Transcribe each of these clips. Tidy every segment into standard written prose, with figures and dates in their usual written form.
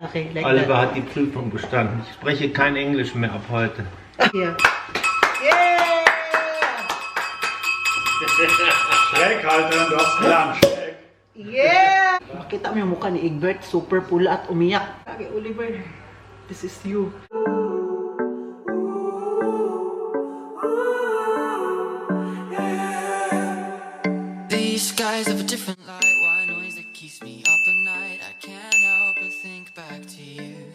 Okay, like Oliver that. hat die Prüfung bestanden. Ich spreche kein Englisch mehr ab heute. Here. Yeah! Schräg halten, du hast gelernt. Schräg. Yeah! Makita mo yung mukha ni Egbert, super pula at umiyak. Okay, Oliver, this is you. These skies have a different light. Why noise that keeps me up at night? I can't help but think back to you.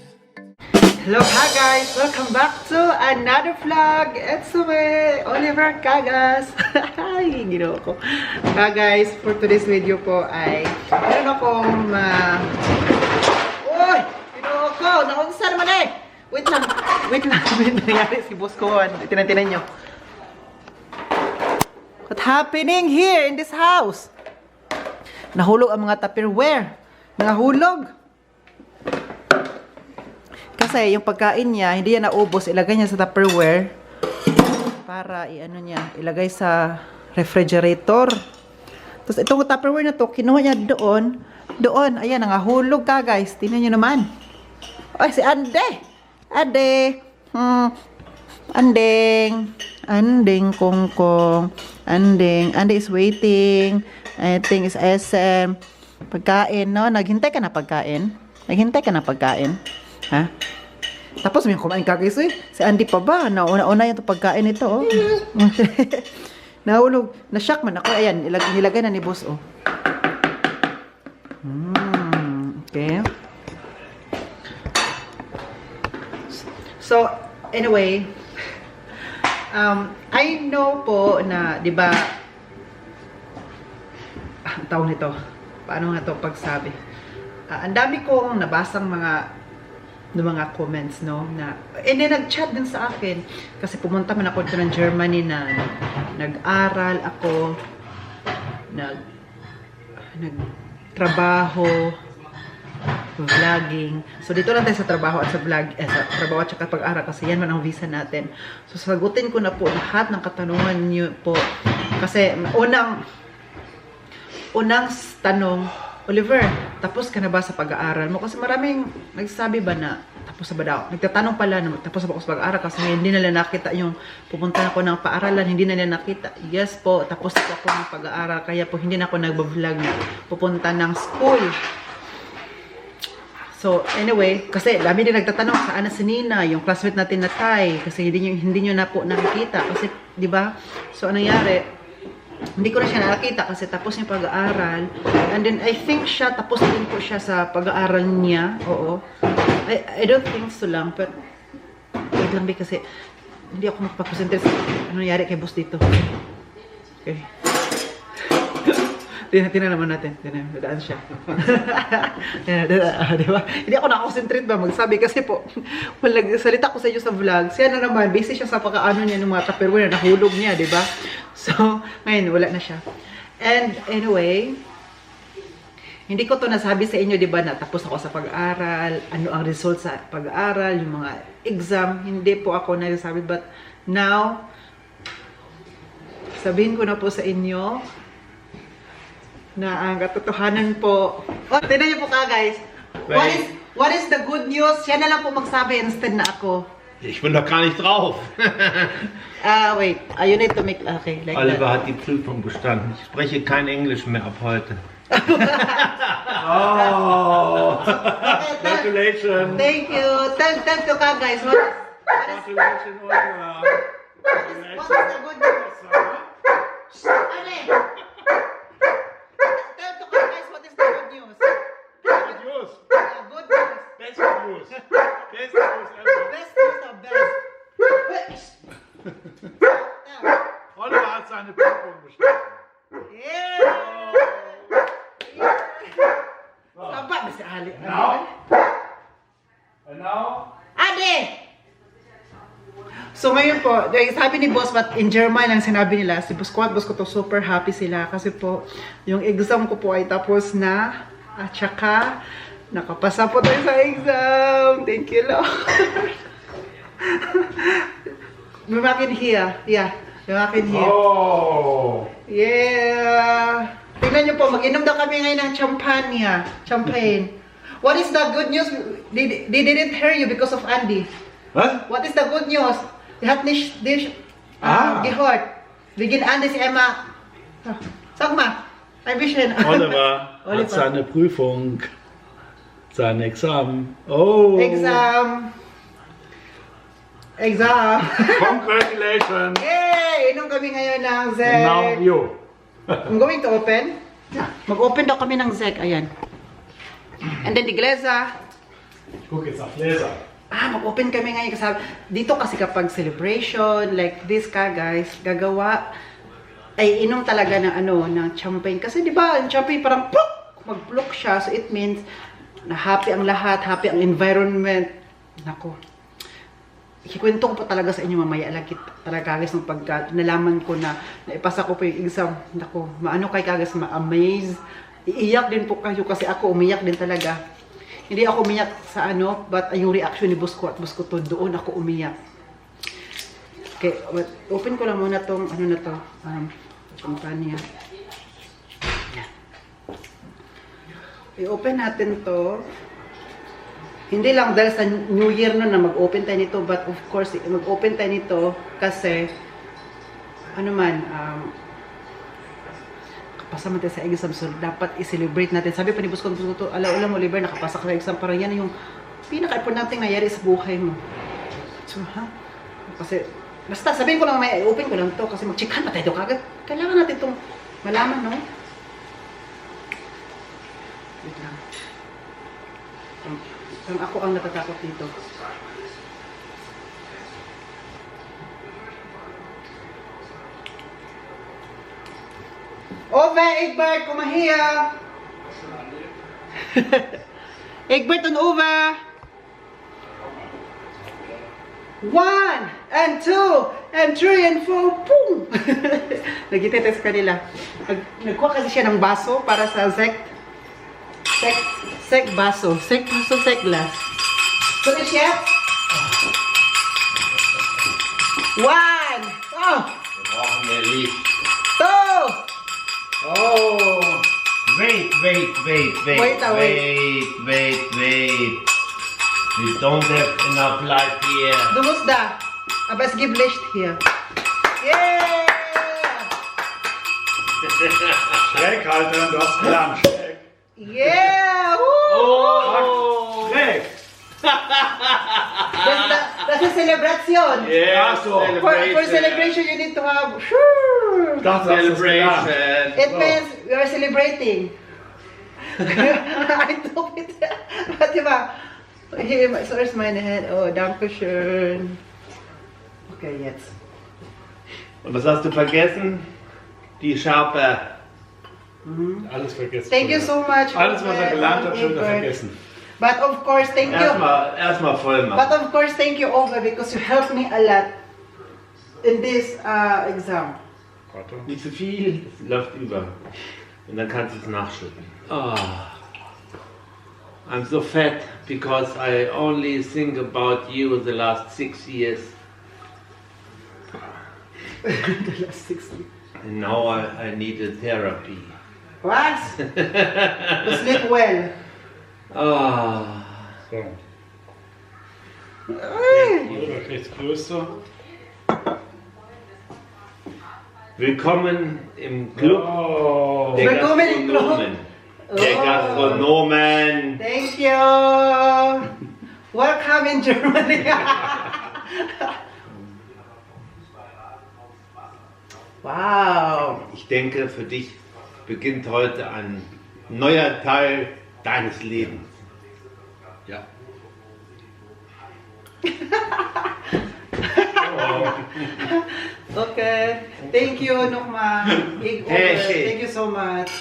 Hello, hi guys! Welcome back to another vlog! It's me, Oliver Cagas! Hi! Ginawa ko. Guys, for today's video po ay meron akong Uy! Ginawa ko! Naunsa naman eh! Wait lang! Wait lang! May nangyari si boss ko. Tinan nyo. What's happening here in this house? Nahulog ang mga Tupperware. Nahulog. Kasi yung pagkain niya, hindi yan naubos. Ilagay niya sa Tupperware para ilagay sa refrigerator. Tapos itong Tupperware na to, kinuha niya doon. Doon, ayan, nangahulog ka guys. Tingnan niyo naman. Ay, si Ande. Ande. Anding kongkong. Ande is waiting. I think is SM. Pagkain, no? Naghintay ka na pagkain? Naghintay ka na pagkain? Ha? Tapos may kumain ka guys, eh. Si Andy pa ba? Nauna-una yung pagkain ito, oh. Nahulog. Na-shock man ako. Ayan, nilagay na ni boss, oh. Okay. So, anyway, I know po na, di ba, ang tawag nito, paano nga ito pagsabi? Ang dami kong nabasang mga comments, no, na, and then nag-chat din sa akin, kasi pumunta man ako dito ng Germany na nag-aral ako, nagtrabaho, vlogging. So, dito lang tayo sa trabaho at sa vlog, sa trabaho at saka pag-aral kasi yan man ang visa natin. So, sagutin ko na po lahat ng katanungan niyo po. Kasi, unang tanong, Oliver, tapos ka na ba sa pag-aaral mo? Kasi maraming nagsasabi ba na, tapos na ba daw? Nagtatanong pala na, tapos na ba ako sa pag-aaral? Kasi hindi nila nakita yung pupunta ako ng paaralan, hindi nila nakita. Yes po, tapos ako ng pag-aaral, kaya po hindi na ako nagbablog na pupunta ng school. So, anyway, kasi dami din nagtatanong saan na si Nina, yung classmate natin na Thai, kasi hindi nyo na po nakikita. Kasi, di ba? So, anong nangyari? Hindi ko na siya nakakita kasi tapos yung pag-aaral. And then, I think tapos din po siya sa pag-aaral niya. Oo. I don't think so lang, but wait lang kasi hindi ako magpakonsentrate sa ano nangyari kay boss dito. Okay. Tingnan naman natin. Dadaan siya. Diba? Hindi ako nakakonsentrate ba magsabi kasi po, salita ko sa inyo sa vlog. Siya na naman, busy siya sa pagkaano niya ng mga Tupperware na nahulog niya, diba? So, ngayon, wala na siya. And anyway, hindi ko to nasabi sa inyo, diba, na tapos ako sa pag-aaral, ano ang result sa pag-aaral, yung mga exam, hindi po ako nagsasabi. But now, sabihin ko na po sa inyo, na ang katotohanan po. Oh, tignan niyo po ka guys. What is the good news? Siya na lang po magsabi instead na ako. Ich bin doch gar nicht drauf. Wait. You need to make, okay, like Oliver that. hat die Prüfung bestanden. Ich spreche kein Englisch mehr ab heute. Oh! Okay, Congratulations! thank you. Tell to ka guys. Congratulations, Oliver! What is the good news? Ale! Tell to ka guys, what is the good news? Good news! Good news. Best news! Best news ever! Best news of best. Oliver hat seine Prüfung bestanden. Yeah! Taba ba si Ali? And now? Ade! So ngayon po, sabi ni boss, but in German ang sinabi nila, si boss ko to super happy sila kasi po yung exam ko po ay tapos na at saka nakapasa po tayo sa exam. Thank you, Lord. Lumakin here. Yeah. Lumakin here. Oh! Yeah. Tingnan nyo po, mag-inom daw kami ngayon ng champagne. What is the good news? They didn't hear you because of Andy. Was? What is the good news? Die hat nicht dich gehört. Wegen Andy si Emma. Sag mal, ein bisschen. Oliver Oliver. hat seine Prüfung, sein Examen. Oh. Exam. Congratulations. Yay! Inom kami ngayon ng Zek. Now you. I'm going to open. Mag-open daw kami ng Zek. Ayan. And then the Gleza. Ich gucke jetzt auf Laser. Mag-open kami ngayon kasi dito kasi kapag celebration like this ka guys, gagawa ay inom talaga ng ng champagne kasi 'di ba, ang champagne parang pluk, mag-pluk siya, so it means na happy ang lahat, happy ang environment. Nako. Ikikwento ko pa talaga sa inyo mamaya lagi talaga guys nung pagka nalaman ko na naipasa ko po yung exam. Nako, maano kay kagas ma-amaze. Iiyak din po kayo kasi ako umiyak din talaga. Hindi ako umiyak sa but yung reaction ni boss ko at boss ko to, doon ako umiyak. Okay, open ko lang muna tong na to, kumpanya. Yan. I-open natin to. Hindi lang dahil sa New Year na mag-open tayo nito, but of course, mag-open tayo nito kasi, kapasa natin sa exam, so dapat i-celebrate natin. Sabi pa ni boss ko, alaula mo, Oliver, nakapasa ka sa exam, parang yan yung pinaka-importante nangyari sa buhay mo. So, kasi, basta sabihin ko lang, may open ko lang to kasi mag-checkan pa tayo kagad. Kailangan natin itong malaman, no? Wait lang. Ako ang natatakot dito. Ove, Egbert, komm mal her. Egbert und Ove. 1 and 2 and 3 and 4. Boom! Nagkita sa kanila. Nagkuha kasi siya ng baso para sa sek baso, sek glass. So the chef. 1. Oh. Wir brauchen mehr Licht. 2. Oh. Wait. We don't have enough light here. Du musst da. Aber es gibt Licht hier. Yeah! Schräg halten, du hast gelernt. Schräg. Yeah! Oh! Schräg. Das ist Celebration. Yeah, Ach so. For celebration, you need to have. Sure. Ich dachte, du hast das gelernt. Celebration. It means we are celebrating. I told it. Diba? Hier, so ist meine Hand. Oh, danke schön. Okay, jetzt. Und was hast du vergessen? Die Schärpe. Alles vergessen. Thank you so much. Alles, was er gelernt hat, schon wieder Egbert. vergessen. But of course, thank you. Erstmal voll But machen. of course, thank you, Ove, because you helped me a lot in this exam. Warte. Nicht zu viel, es läuft über. Und dann kannst du es nachschütten. Oh. I'm so fat because I only think about you the last 6 years. The last 60. And now I need a therapy. Was? You sleep well. Oh. So. Ay. Oliver kriegt's größte. Willkommen im Club Oh. der Willkommen im Club. Gastronomen. Der Gastronomen. Thank you. Welcome in Germany. Wow. Ich denke, für dich beginnt heute ein neuer Teil deines Lebens. Ja. Okay. Thank you nochmal. Hey. Thank you so much.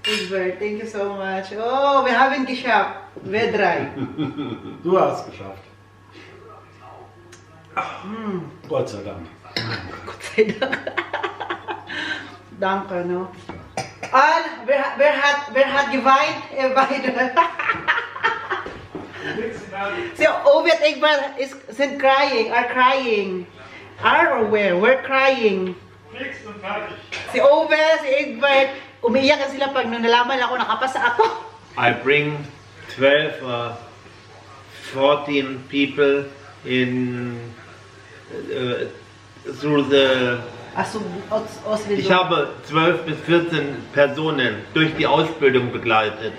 Egbert, thank you so much. Oh, wir haben geschafft. Wir drei. Du hast es geschafft. Gott sei Dank. Gott sei Dank. Danke, no? Und wer hat geweint? Ihr beide. So, Ovid and Egbert sind crying, are crying. Are or where? We're crying. Fix und fertig. Si Ovid, si Egbert, umiiyak na sila pag nung nalaman ako nakapasa ako. I bring 12 or 14 people in through the. Ich habe 12 bis 14 Personen durch die Ausbildung begleitet.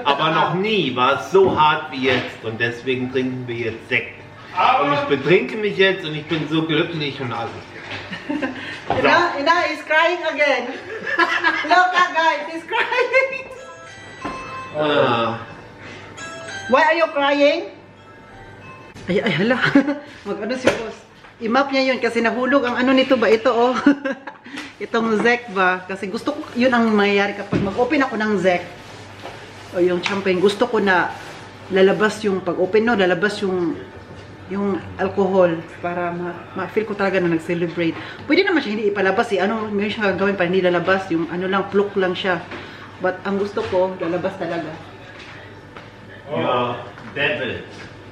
Aber noch nie war es so hart wie jetzt und deswegen trinken wir jetzt Sekt. Und ich betrinke mich jetzt und ich bin so glücklich und alles. Ina is crying again. Look at guys, he's crying. Why are you crying? Ay, hala. Mag-ano si boss. I-map niya yun kasi nahulog ang ano nito ba? Ito oh. Itong Zek ba? Kasi gusto ko, yun ang mangyayari kapag mag-open ako ng Zek. O yung champagne. Gusto ko na lalabas yung pag-open no, lalabas yung alcohol para ma-feel ko talaga na nag-celebrate. Pwede naman siya hindi ipalabas eh. Ano, may siya gagawin para hindi lalabas. Yung ano lang, pluk lang siya. But ang gusto ko, lalabas talaga. You are devil.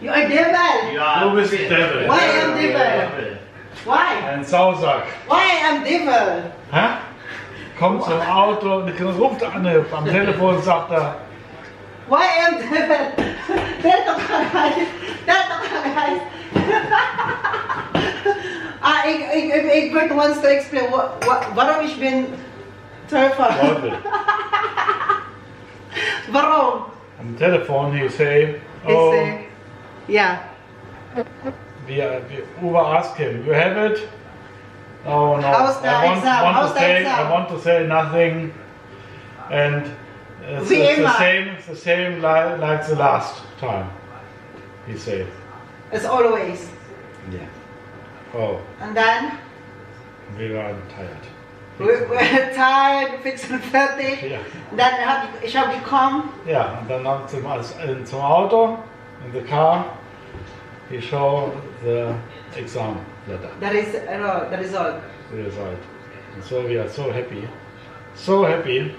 You are devil! Du bist Devil. Why I am devil? Why? Ein Sausack. Why I am devil? Hä? Kommt zum Auto und ruft an am Telefon und sagt er, Why I am devil? Dito ka guys! Dito ka guys! Egbert wants to explain waarom ich bin Teufel. Teufel. Warum? Am Telefon he say, Yeah. Uwe asked him, you have it? Oh no, How's the exam? How's the exam? I want to say nothing. And it's Wie immer. the same like the last time, he said. As always. Yeah. Oh, And then we are tired. we're tired, fix and fertig. Ja. Then shall we come? Ja, und dann zum Auto, in the car, he showed the exam letter, That is the result. the result. And so we are so happy. So happy.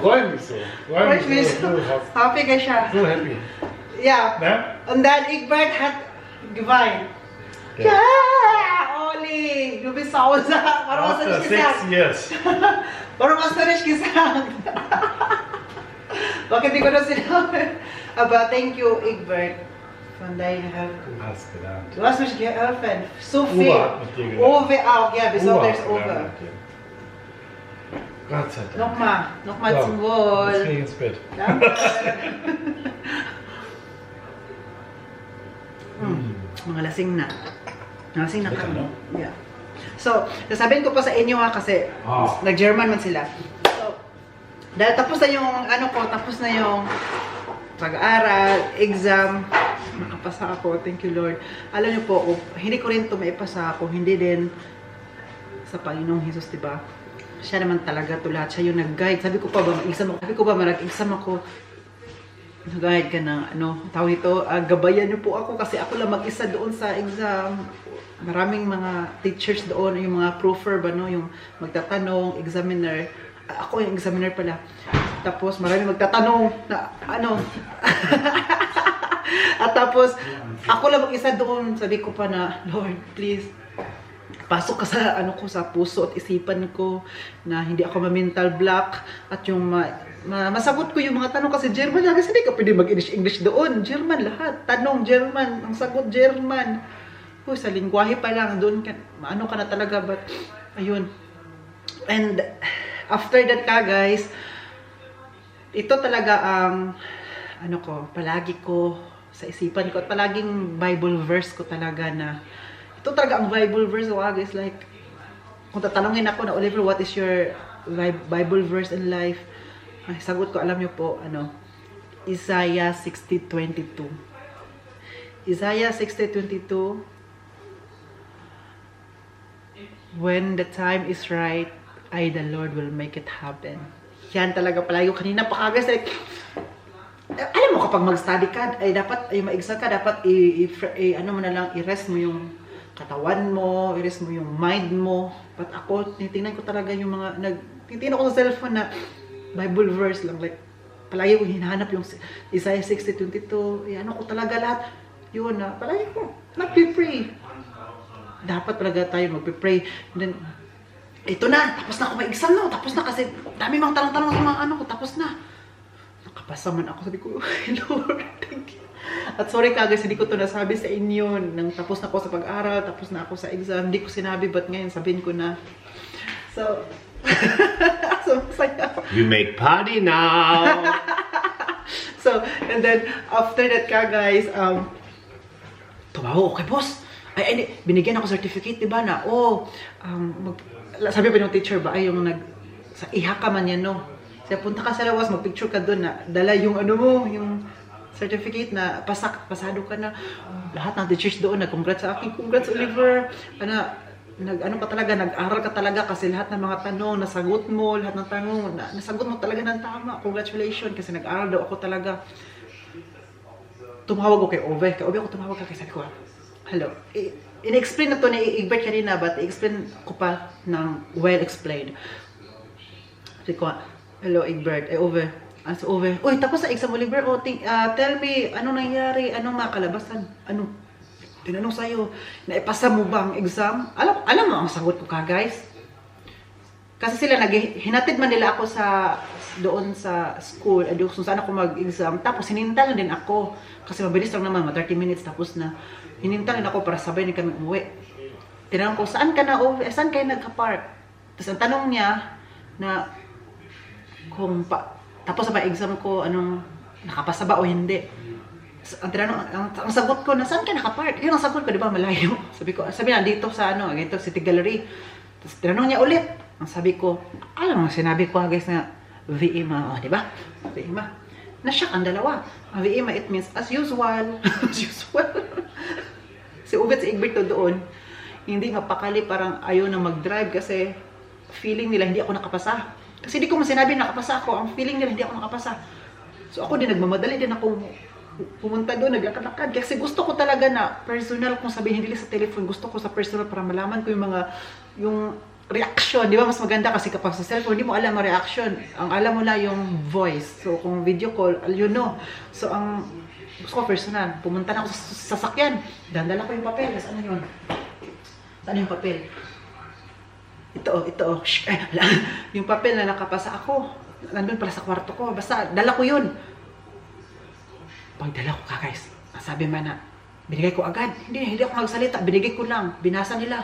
Freue mich so. Freut mich so. Happy ka siya. So happy. Yeah. Ne? Und dann Egbert hat geweint. Ja. Ja, Oli, du bist Hause. Warum hast du After nicht gesagt? 6 years. Warum hast du nicht gesagt? Bakit di ko na sinabi? Aber thank you, Egbert, von deiner Hilfe. Du hast gelernt. Du hast mich geholfen. So Uwe viel. hat mit dir gelernt. Uwe auch, ja, besonders hat Uwe. gelernt mit dir. Gott sei Dank. Nochmal So, zum Jetzt Wohl. gehe ich ins Bett. Danke. Mga lasing na. Lasing na kami. no? Yeah. So, sasabihin ko pa sa inyo ha kasi nag-German man sila. So, dahil tapos na yung ano ko, tapos na yung pag-aaral, exam, nakapasa ako, thank you Lord. Alam niyo po, hindi ko rin ito maipasa ako, hindi din sa Panginoong Jesus, diba? Siya naman talaga to lahat, siya yung nag-guide. Sabi ko pa ba, mag-exam ako, nag-guide ka ng ano, tawag ito, gabayan niyo po ako kasi ako lang mag-isa doon sa exam. Maraming mga teachers doon, yung mga proofer ba, no? Yung magtatanong, examiner. Ako yung examiner pala. Tapos maraming magtatanong na ano. At tapos, ako lang mag-isa doon. Sabi ko pa na, Lord, please, pasok ka sa ano ko, sa puso at isipan ko na hindi ako ma-mental block at yung masagot ko yung mga tanong kasi German lang kasi hindi ka pwede mag-English doon. German lahat. Tanong German, ang sagot German. Sa lingwahe pa lang doon ka, ano ka na talaga, but ayun. And after that ka guys, ito talaga ang ano ko, palagi ko sa isipan ko at palaging Bible verse ko talaga na ito talaga ang Bible verse ko guys, like kung tatanungin ako na Oliver, what is your Bible verse in life? Ay, sagot ko, alam niyo po, ano, Isaiah 60:22. Isaiah 60:22. When the time is right, I, the Lord, will make it happen. Yan talaga palagi ko kanina pa guys, like, alam mo kapag mag-study ka, ay dapat, ay ma-exam ka, dapat ano mo na lang, i-rest mo yung katawan mo, i-rest mo yung mind mo. But ako, tinitingnan ko talaga yung mga, tinitingnan ko sa cellphone na Bible verse lang, like, palagi ko hinahanap yung Isaiah 60:22, ano ko talaga lahat, yun na, palagi ko, nag-pray. Dapat talaga tayo mag-pray. Then, ito na, tapos na ako may exam no, tapos na kasi dami mga tanong-tanong sa mga ano ko, tapos na. Nakapasa man ako, sabi ko, Lord, thank you. At sorry ka guys, hindi ko to nasabi sa inyo, nang tapos na ako sa pag-aral, tapos na ako sa exam, hindi ko sinabi, but ngayon sabihin ko na. So, so masaya. You make party now! So, and then, after that ka guys, tumawa, okay boss, ay, hindi, binigyan ako certificate, diba na, sabi pa yung teacher ba, ay yung sa ihaka man yan, no? Kaya punta ka sa lawas, magpicture ka doon na, dala yung ano mo, yung certificate na pasado ka na. Lahat ng teachers doon, nag-congrats sa akin, congrats Oliver, nag-aral ka talaga kasi lahat ng mga tanong, nasagot mo, lahat ng tanong, nasagot mo talaga ng tama, congratulations, kasi nag-aral daw ako talaga. Tumawag ko kay Ove ako tumawag ka, kasi sabi ko, hello, in-explain na to ni Egbert kanina, but i-explain ko pa ng well-explained. Sabi ko, hello Egbert, Ove. So Ove, uy, tapos sa exam Oliver, tell me, anong nangyari, anong mga kalabasan, tinanong sa'yo, naipasa mo ba ang exam? Alam mo ang sagot ko ka, guys? Kasi sila, hinatid man nila ako doon sa school, kung saan ako mag-exam, tapos hinintalan din ako, kasi mabilis lang naman, 30 minutes, tapos na, hinintalan ako para sabay na kami umuwi. Tinanong ko, saan ka na, saan kayo nagka-park? Tapos ang tanong niya, na, tapos sa exam ko, nakapasa ba o hindi? Ang sagot ko, saan ka naka-park? Yun ang sagot ko, di ba, malayo. Sabi na, dito sa dito, City Gallery. Tapos tinanong niya ulit. Ang sabi ko, alam mo, sinabi ko guys na VIMA, di ba? VIMA. Na-shock ang dalawa. Ang VIMA, it means as usual. As usual. Si Uvet, si Egbert doon, hindi mapakali, parang ayaw na mag-drive kasi feeling nila hindi ako nakapasa. Kasi hindi ko sinabi nakapasa ako. Ang feeling nila hindi ako nakapasa. So ako din, nagmamadali din ako pumunta doon, naglalakad. Kasi gusto ko talaga na personal, kung sabihin nila sa telephone, gusto ko sa personal para malaman ko yung reaction. Di ba mas maganda kasi kapag sa cellphone, hindi mo alam ang reaction. Ang alam mo na yung voice. So kung video call, you know. So ang gusto ko personal. Pumunta na ako sa sasakyan. Dandala ko yung papel. Saan na yun? Saan yung papel? Ito. Yung papel na nakapasa ako. Nandun pala sa kwarto ko. Basta, dala ko yun. Pagdala ko ka guys, sabi man na, binigay ko agad. Hindi ako magsalita. Binigay ko lang. Binasa nila.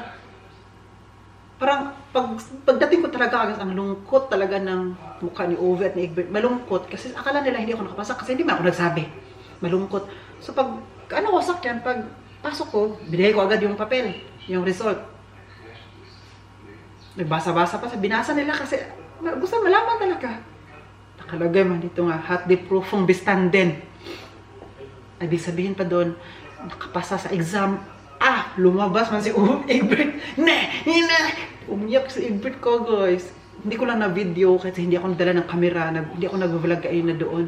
Parang, pagdating ko talaga, ang lungkot talaga ng mukha ni Ove at ni Egbert. Malungkot. Kasi akala nila hindi ako nakapasa. Kasi hindi man ako nagsabi. Malungkot. So pag, sakyan, pag pasok ko, binigay ko agad yung papel. Yung result. Nagbasa-basa pa. Binasa nila kasi, gusto malaman talaga. Nakalagay man dito nga, hot day proof ng bestanden. Ibig sabihin pa doon, nakapasa sa exam. Lumabas man si Egbert. Umiyak si Egbert ko, guys. Hindi ko lang na video kasi hindi ako nadala ng camera. Hindi ako nag-vlog kayo na doon.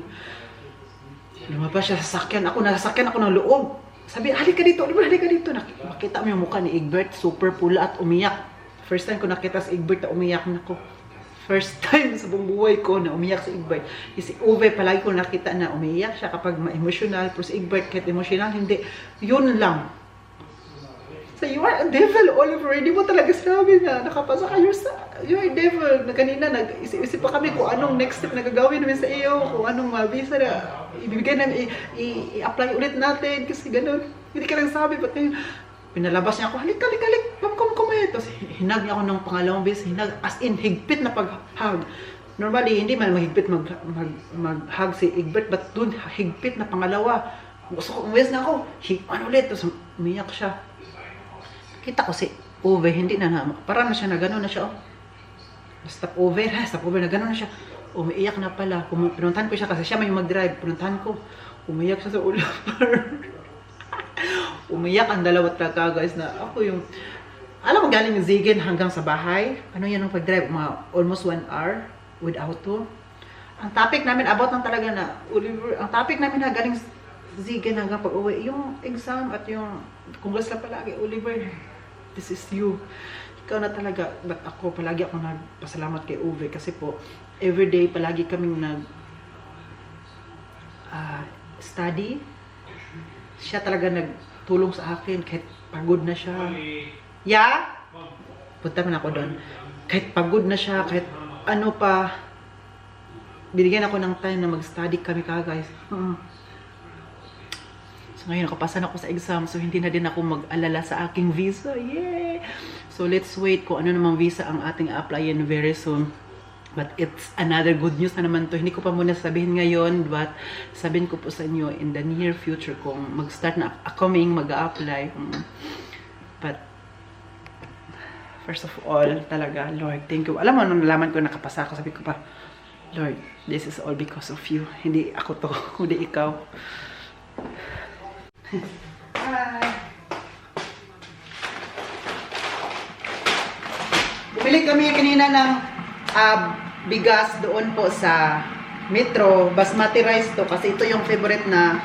Lumabas siya sa sakyan. Nasasakyan ako ng loob. Sabi, halika dito, halika dito. Makita mo yung mukha ni Egbert, super pula at umiyak. First time ko nakita si Egbert na umiyak na ko. First time sa buong buhay ko na umiyak si Egbert. Si Ove, palagi ko nakita na umiyak siya kapag ma-emotional. Pero si Egbert, kahit emotional, hindi. Yun lang. So, you are a devil, Oliver. Hindi mo talaga sabi na nakapasa ka. You're a devil. Na kanina, nag-isip pa kami kung anong next step na gagawin namin sa iyo. Kung anong mabisa na ibibigay namin, i-apply ulit natin. Kasi ganun. Hindi ka lang sabi. Ba't ngayon, pinalabas niya ako, halik. Tapos hinag niya ako ng pangalawang beses. Hinag, as in, higpit na pag-hug. Normally, hindi man mahigpit mag-hug si Egbert. But dun, higpit na pangalawa. Gusto ko, umayos na ako. Ulit. Tapos umiyak siya. Kita ko si Ove, hindi na parang na siya na gano'n na siya, Stop over na gano'n na siya. Umiiyak na pala. Pinuntahan ko siya kasi siya may mag-drive. Pinuntahan ko. Umiyak siya sa ulo. Umiyak ang dalawa talaga, guys, na ako yung, alam mo, galing yung Zigen hanggang sa bahay. Ano yan ang pag-drive? Almost 1 hour with auto. Ang topic namin, about lang talaga na, Oliver, ang topic namin na galing Zigen hanggang pag-uwi, yung exam at yung, congrats na palagi, Oliver. This is you. Ikaw na talaga, but ako, palagi ako nagpasalamat kay Ove kasi po, everyday, palagi kaming study. Siya talaga nagtulong sa akin kahit pagod na siya. Yeah? Punta man ako doon. kahit pagod na siya, kahit ano pa, binigyan ako ng time na mag-study kami guys. So ngayon, nakapasa na ako sa exam, so hindi na din ako mag-alala sa aking visa. Yay! So let's wait kung ano namang visa ang ating applyin very soon. But it's another good news na naman to. Hindi ko pa muna sabihin ngayon, but sabihin ko po sa inyo in the near future kung mag-start na coming, mag-a-apply. But first of all, talaga, Lord, thank you. Alam mo, nung nalaman ko nakapasa ako, sabi ko pa, Lord, this is all because of you. Hindi ako to, kundi ikaw. Hi! Bumili kami kanina ng bigas doon po sa Metro. Basmati rice to kasi ito yung favorite na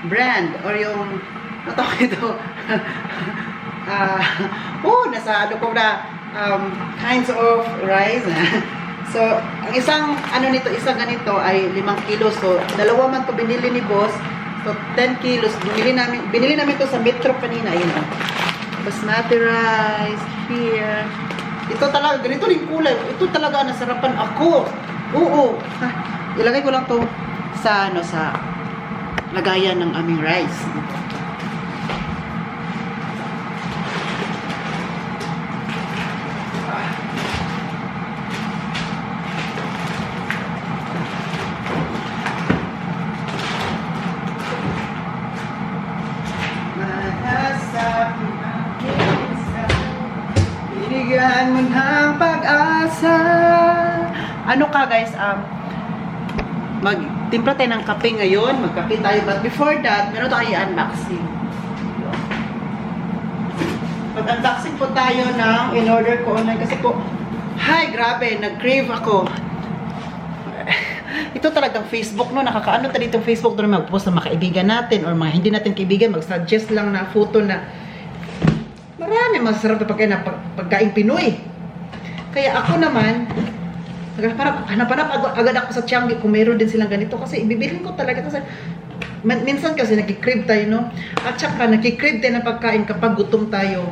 brand or yung ano tawag ito? Nasa ano ko na kinds of rice. So, ang isang ano nito, isang ganito ay 5 kilos. So, dalawa man to binili ni boss. So, 10 kilos. Binili namin to sa Metro kanina. Ayun. Basmati rice here. Ito talaga, ganito rin kulay. Ito talaga, nasarapan ako. Oo. Ilagay ko lang to sa, ano, sa lagayan ng aming rice. Binigyan mo ng pag-asa. Ano ka guys, magtimpla tayo ng kape ngayon, magkape tayo, but before that, meron tayo i-unboxing. Mag-unboxing po tayo ng in-order ko online kasi po, hi, grabe, nag-crave ako. Ito talagang Facebook, no? Nakakaano tayo dito Facebook doon mag-post ng mga kaibigan natin or mga hindi natin kaibigan, mag-suggest lang na photo na marami masarap na pagkain Pinoy. Kaya ako naman, hanap-hanap agad ako sa Tiangge kung meron din silang ganito kasi ibibilin ko talaga kasi minsan kasi nagki-crave tayo, no? At saka nagki-crave tayo ng pagkain kapag gutom tayo.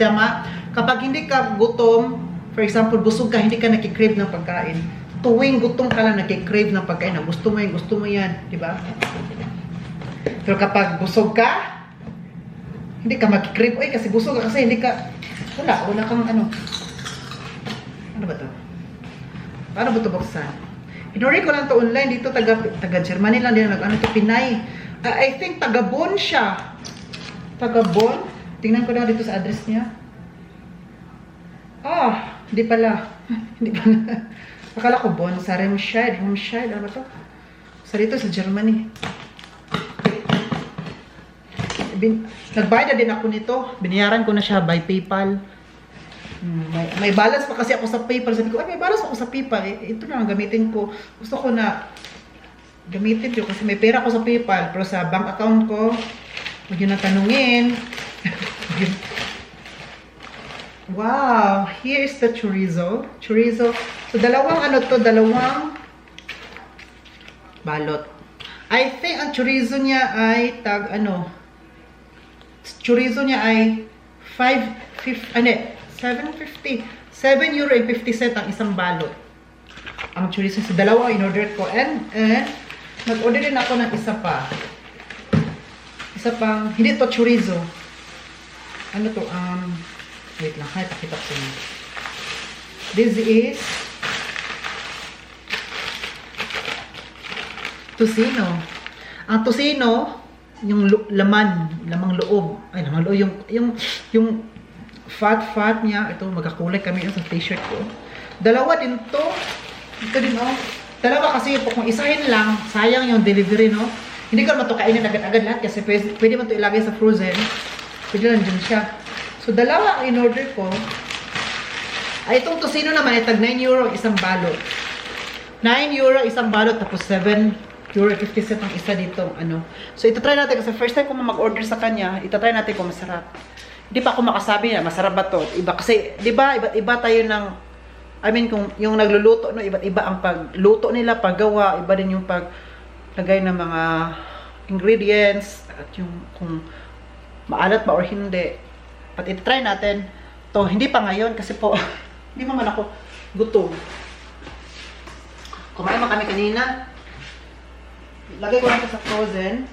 Tama? Kapag hindi ka gutom, for example, busog ka, hindi ka nagki-crave ng pagkain. Tuwing gutom ka lang nagki-crave ng pagkain na gusto mo yan, di ba? Pero kapag busog ka, hindi ka mag-crave, oy, kasi busog ka, kasi hindi ka, wala kang ano ba to? Paano ba ito buksan? In-order ko lang to online, dito taga Germany lang din, ano to, Pinay. I think taga Bonn siya. Taga Bonn. Tingnan ko na dito sa address niya. Hindi pala. Hindi pala. Akala ko Bonn, sa Remscheid, ano ba to? Sa dito, sa Germany. Nagbayad din ako nito. Binayaran ko na siya by PayPal. May balance pa kasi ako sa PayPal. Sabi ko, may balance ako sa PayPal. Ito na ang gamitin ko. Gusto ko na gamitin ko kasi may pera ako sa PayPal. Pero sa bank account ko, huwag yun na tanungin. Wow! Here is the chorizo. So, dalawang balot. I think ang chorizo niya ay chorizo niya ay 7.50 €7.50 ang isang balot. Ang chorizo sa dalawa in-order ko and nag-order din ako ng isa pang hindi to chorizo. Ano to? Wait lang, pakita ko sa inyo. This is tocino. Ang tocino, yung lamang loob, yung fat niya, ito magkakulay kami sa t-shirt ko. Dalawa din to. Ito din, oh. Dalawa kasi kung isahin lang, sayang yung delivery, no? Hindi ko naman ito kainin agad-agad lahat kasi pwede man ito ilagay sa frozen. Pwede lang dyan siya. So, dalawa ang in-order ko. Ay, itong tocino naman ay tag 9 euro isang balot. 9 euro isang balot, tapos 7.50 ang isa dito, ano. So, itatry natin kasi first time ko mag-order sa kanya, itatry natin kung masarap. Hindi pa ako makasabi na masarap ba to. Iba kasi, di ba, iba tayo ng, I mean, kung yung nagluluto, no, iba't iba ang pagluto nila, paggawa, iba din yung paglagay ng mga ingredients, at yung kung maalat ba or hindi. But itatry natin to, hindi pa ngayon kasi po, Hindi man ako gutom. Kumain man kami kanina. Lagay ko lang ito sa frozen.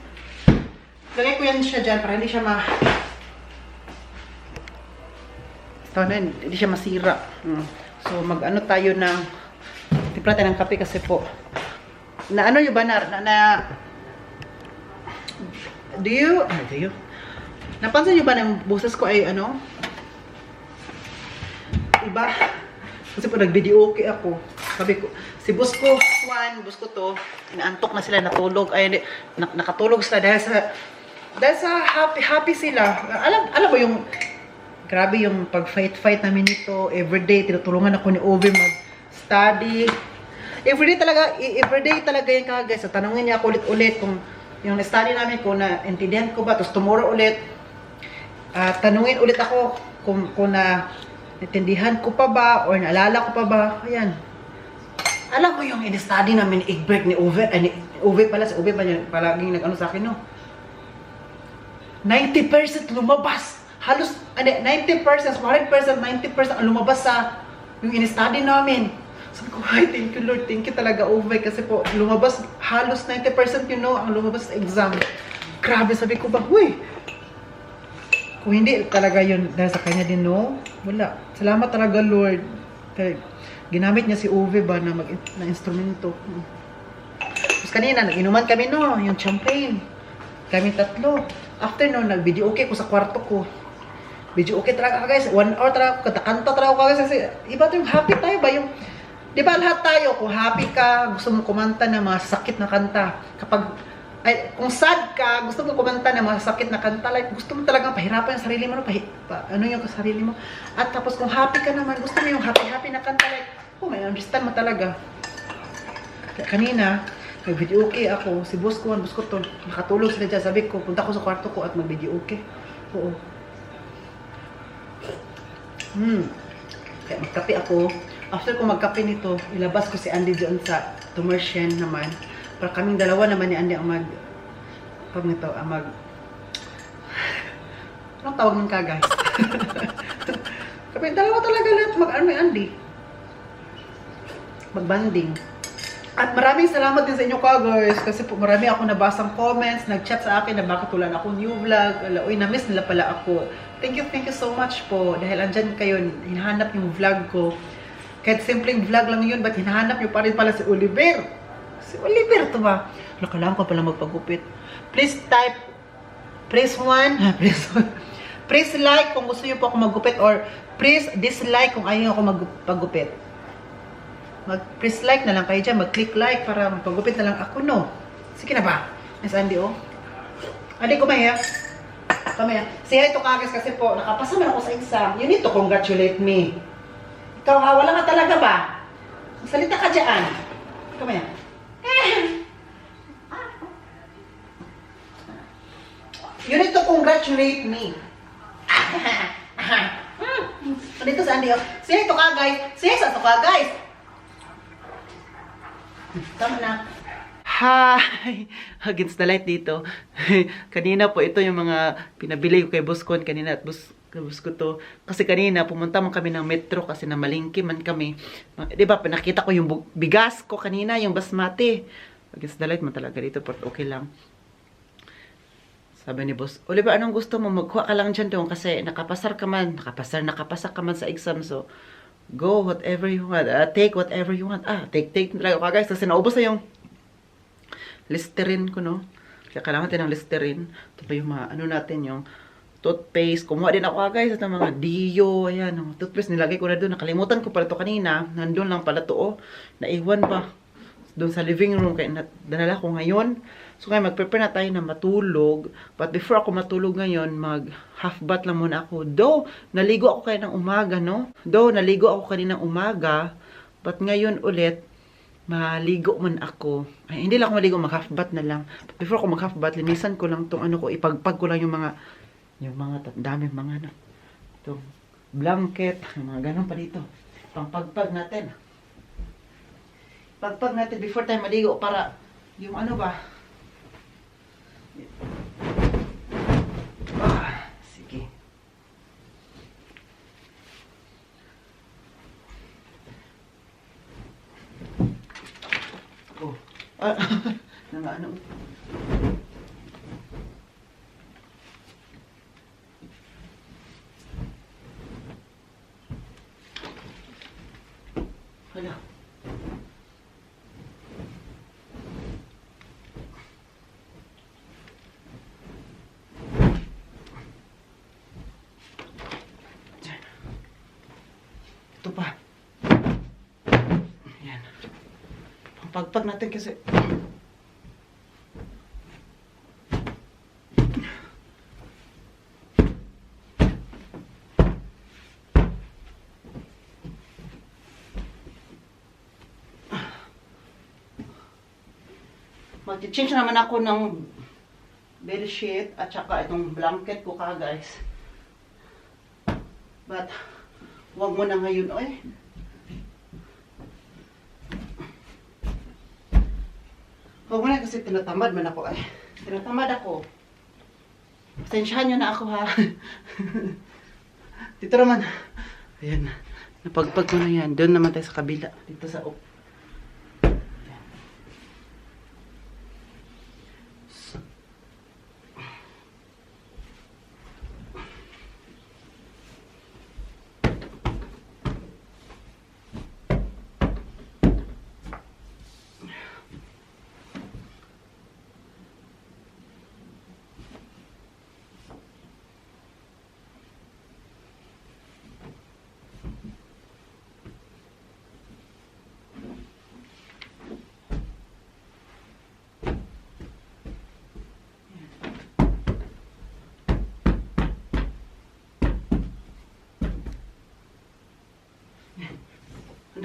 Lagay ko yan siya dyan para hindi siya hindi siya masira. So, mag-ano tayo ng timpla tayo ng kape kasi po. Na ano yung ba do you? Napansin nyo ba na boses ko ay ano? Iba? Kasi po nag-video okay ako. Sabi ko, si boss ko to, inaantok na sila, natulog. Ay, nakatulog sila dahil sa happy sila. Alam mo yung, grabe yung pag-fight namin nito. Everyday, tinutulungan ako ni Ove mag-study. Everyday talaga yan guys. So, tanungin niya ako ulit-ulit kung yung study namin, kung na-intindihan ko ba. Tapos tomorrow ulit, tanungin ulit ako kung naintindihan ko pa ba or naalala ko pa ba. Ayan. Alam mo yung in-study namin, Egbert ni Ove, si Ove pa niya palaging nag-ano sa akin, no? 90% lumabas. Halos, 90%, 100%, 90% ang lumabas sa yung in-study namin. Sabi ko, ay, thank you Lord, thank you talaga Ove, kasi po, lumabas, halos 90% ang lumabas sa exam. Grabe, sabi ko ba, huy, kung hindi talaga yun, dahil sa kanya din, no? Wala. Salamat talaga Lord. Kaya, ginamit niya si Ove ba na instrumento. Tapos kanina, nag-inuman kami, no? Yung champagne. Kami tatlo. After no, nag-video okay ko sa kwarto ko. Video okay talaga guys. 1 hour talaga. Kanta talaga guys. Kasi iba to yung happy tayo ba? Yung, di ba lahat tayo, kung happy ka, gusto mo kumanta ng mga sakit na kanta. Kung sad ka, gusto mo kumanta ng mga sakit na kanta, like, gusto mo talagang pahirapan yung sarili mo, ano yung sarili mo. At tapos kung happy ka naman, gusto mo yung happy na kanta, like, may understand mo talaga. Kaya kanina, mag-video okay ako, si boss ko to, nakatulog sila dyan, sabi ko, punta ko sa kwarto ko at mag-video okay. Oo. Kaya magkape ako. After ko magkape nito, ilabas ko si Andy dyan sa Tumersian naman. Para kaming dalawa naman ni Andy ang anong tawag ng kagay? Kami dalawa talaga lahat mag-ano ni Andy. Magbanding. At maraming salamat din sa inyo guys kasi po marami ako nabasang comments, nag-chat sa akin na bakit wala na akong new vlog. Uy, na-miss nila pala ako. Thank you so much po dahil andyan kayo, hinahanap yung vlog ko. Kahit simpleng vlog lang yun, but hinahanap nyo pa rin pala si Oliver. Si Oliver to ba? Kailangan ko pala magpagupit. Please type, press 1, press like kung gusto nyo po ako magupit or press dislike kung ayaw ako magpagupit. Mag-press like na lang kayo dyan, mag-click like para magpagupit na lang ako, no? Sige na ba? Miss Andy, oh. Andy, kumaya. Say hi to Kagas kasi po, nakapasa man ako sa exam. You need to congratulate me. Ikaw ha, wala ka talaga ba? Salita ka dyan. Kumaya. You need to congratulate me. Dito sa Andy, oh. Say hi to Kagas. Say hi sa to Kagas. Tama na. Hi! Against the light dito. Kanina po, ito yung mga pinabili ko kay Boss Con kanina at boss ko to. Kasi kanina, pumunta man kami ng metro kasi na malingki man kami. Diba, pinakita ko yung bigas ko kanina, yung basmati. Against the light man talaga dito, but okay lang. Sabi ni Boss, Oliver, anong gusto mo? Magkuha ka lang dyan doon kasi nakapasa ka man sa exam. So, go whatever you want. Take whatever you want. Take talaga ka guys. Kasi naubos na yung Listerine ko, no? Kaya kailangan natin ng Listerine. Ito pa yung mga, ano natin, yung toothpaste. Kumuha din ako guys. Ito mga Dio. Ayan, yung toothpaste nilagay ko na doon. Nakalimutan ko pala ito kanina. Nandun lang pala ito, oh. Naiwan pa. Doon sa living room. Kaya danala ko ngayon. So ngayon, mag-prepare na tayo na matulog. But before ako matulog ngayon, mag-half bath lang muna ako. Though, naligo ako kaninang umaga, no? But ngayon ulit, maligo man ako. Ay, hindi lang ako maligo, mag-half bath na lang. But before ako mag-half bath, linisan ko lang itong ano ko, ipagpag ko lang yung mga dami mga ano. Itong blanket, yung mga ganun pa dito. Pangpagpag natin. Pagpag natin before tayo maligo para yung ano ba, sige. Ano. Hala. Ito pa. Ayan. Pagpag natin kasi. Mag-change naman ako ng bedsheet at saka itong blanket ko guys. But, wag mo na ngayon, oy. Huwag mo na kasi tinatamad man ako, ay. Tinatamad ako. Pasensyahan nyo na ako, ha. Dito naman. Ayan. Napagpag ko na yan. Doon naman tayo sa kabila. Dito sa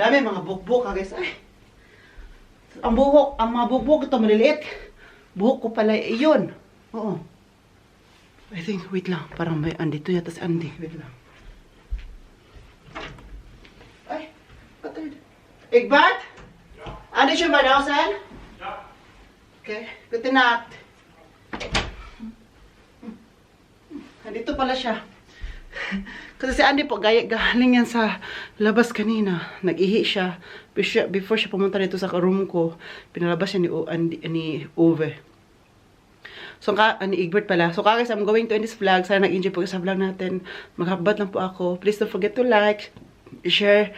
ang dami mga bukbuk ha guys. Ay. Ang mga bukbuk ito maliliit. Buhok ko pala iyon. Oo. I think, wait lang. Parang may andito yata si Andy. Wait lang. Ay, patay. Egbert? Ja. Andy siya ba daw, Sen? Ja. Okay, good night. Andito pala siya. Kasi si Andy po, galing yan sa labas kanina. Nag-ihi siya. Before siya pumunta dito sa room ko, pinalabas siya ni Uwe. So, ni Egbert pala. So, guys, I'm going to end this vlog. Sana nag-enjoy po sa vlog natin. Maghabat lang po ako. Please don't forget to like, share,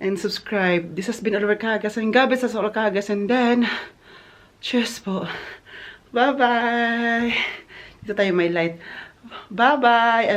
and subscribe. This has been Oliver Kagas. And God bless us all, Kagas. And then, cheers po. Bye-bye! Dito tayo may light. Bye-bye!